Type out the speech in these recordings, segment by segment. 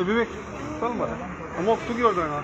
विवेक चल मला मग तू किती करतोय ना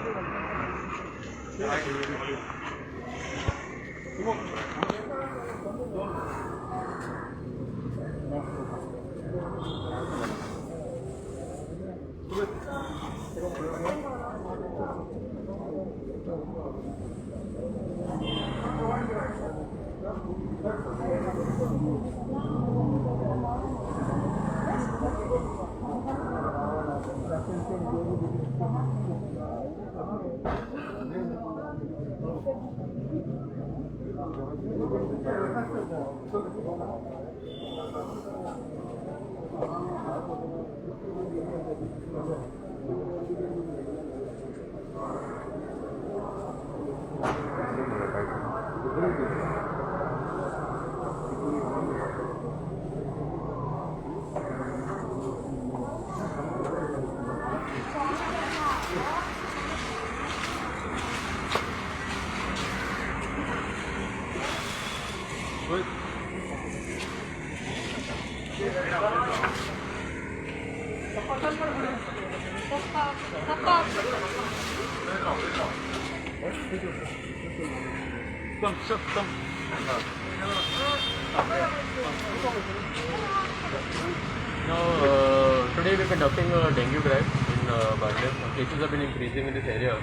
Today we're conducting a dengue drive in Bangladesh. Cases have been increasing in this area.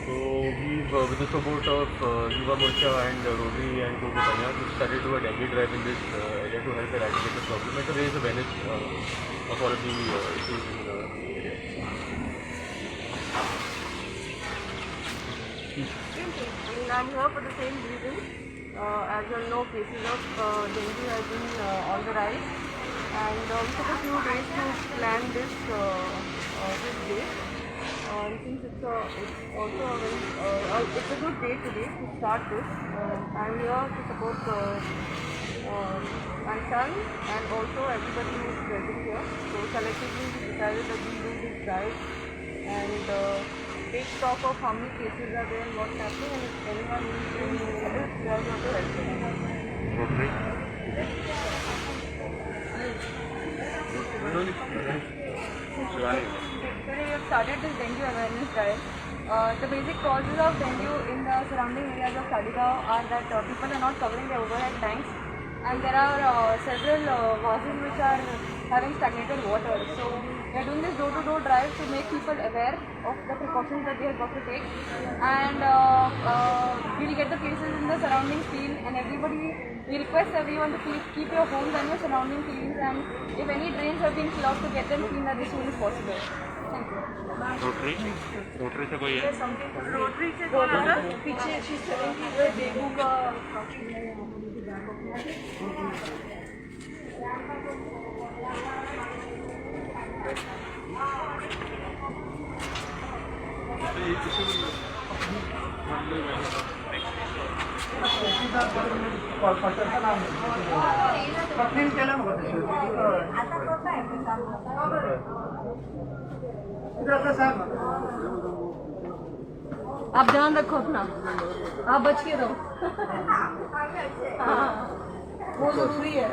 So we've, with the support of Yuva Morcha and Rotary and Coco Panya, we've started to do a dengue drive in this area to help eradicate the problem and to raise awareness of all of the issues in the area. I'm here for the same reason. As you all know, cases of dengue have been on the rise, and we took a few days to plan this day. Since it's also a very it's a good day today to start this. I'm here to support my son and also everybody who is present here. So collectively we decided that we do this drive and take stock of how many cases are there and what's happening, and if anyone needs any help, we are going to help them. Okay. Today we have started this dengue awareness drive. The basic causes of dengue in the surrounding areas of Talegaon are that people are not covering their overhead tanks, and there are several houses which are having stagnated water. So we are doing this door-to-door drive to make people aware of the precautions that they have got to take, and we will get the cases in the surroundings clean, and we request everyone to please keep your homes and your surroundings clean, and if any drains have been clogged, to get them cleaned as soon as possible. Thank you. Rotary से कोई है? Rotary से कौन आ रहा? पीछे she's telling me the dengue का आप ध्यान रखो अपना, आप बच के रहो। हाँ, वो जरूरी है।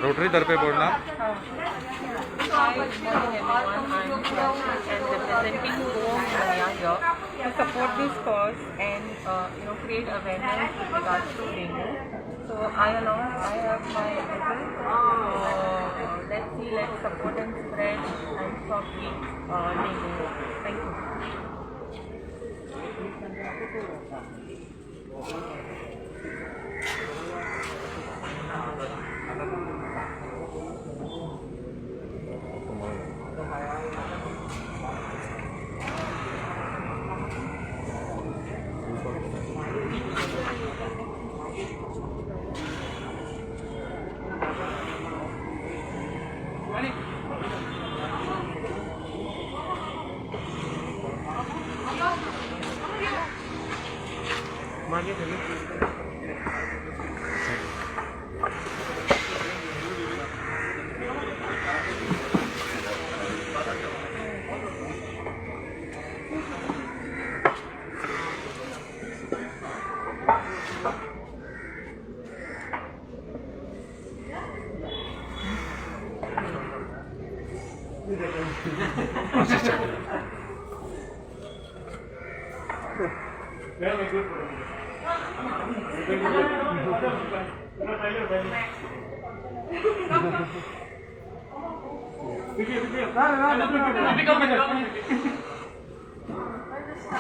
रोटरी दर पे बोलना। To support this cause and create awareness with regards to dengue. So I have my uncle. Let's support and spread and stop dengue. Thank you. Thank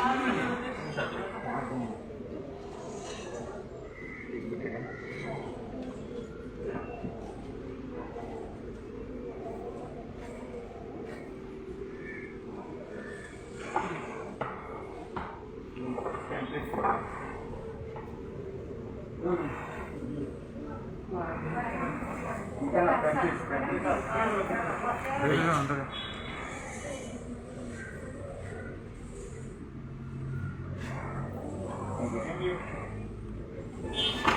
you.